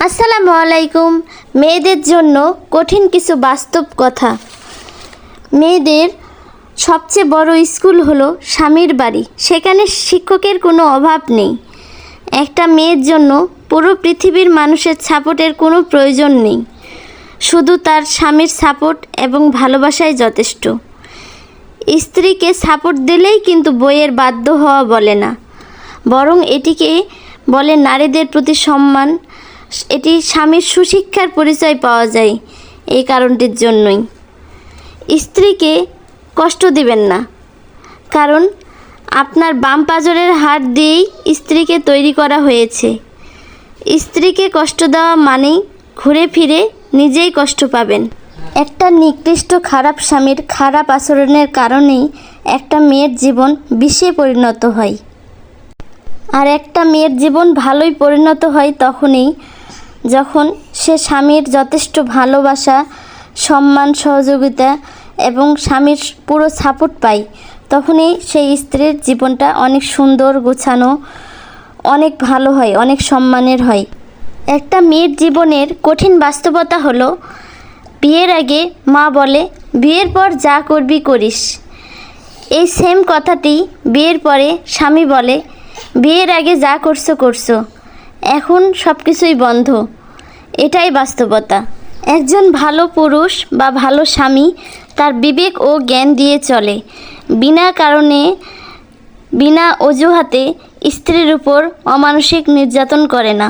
আসসালামু আলাইকুম। মেয়েদের জন্য কঠিন কিছু বাস্তব কথা। মেয়েদের সবচেয়ে বড় স্কুল হলো স্বামীর বাড়ি। সেখানে শিক্ষকের কোনো অভাব নেই। একটা মেয়ের জন্য পুরো পৃথিবীর মানুষের সাপোর্টের কোনো প্রয়োজন নেই। শুধু তার স্বামীর সাপোর্ট এবং ভালোবাসাই যথেষ্ট। স্ত্রীকে সাপোর্ট দিলেই কিন্তু বইয়ের বাধ্য হওয়া বলে না, বরং এটিকে বলে নারীদের প্রতি সম্মান। এটি স্বামীর সুশিক্ষার পরিচয় পাওয়া যায়। এই কারণটির জন্যই স্ত্রীকে কষ্ট দিবেন না, কারণ আপনার বাম পাঁজরের হাড় দিয়েই স্ত্রীকে তৈরি করা হয়েছে। স্ত্রীকে কষ্ট দেওয়া মানেই ঘুরে ফিরে নিজেই কষ্ট পাবেন। একটা নিকৃষ্ট খারাপ স্বামীর খারাপ আচরণের কারণেই একটা মেয়ের জীবন বিষে পরিণত হয়। আর একটা মেয়ের জীবন ভালোই পরিণত হয় তখনই যখন সে স্বামীর যথেষ্ট ভালোবাসা, সম্মান, সহযোগিতা এবং স্বামীর পুরো সাপোর্ট পায়। তখনই সেই স্ত্রীর জীবনটা অনেক সুন্দর, গোছানো, অনেক ভালো হয়, অনেক সম্মানের হয়। একটা মেয়ের জীবনের কঠিন বাস্তবতা হলো, বিয়ের আগে মা বলে বিয়ের পর যা করবি করিস। এই সেম কথাটি বিয়ের পরে স্বামী বলে বিয়ের আগে যা করছো করছো, এখন সব কিছুই বন্ধ। এটাই বাস্তবতা। একজন ভালো পুরুষ বা ভালো স্বামী তার বিবেক ও জ্ঞান দিয়ে চলে। বিনা কারণে, বিনা অজুহাতে স্ত্রীর উপর অমানসিক নির্যাতন করে না।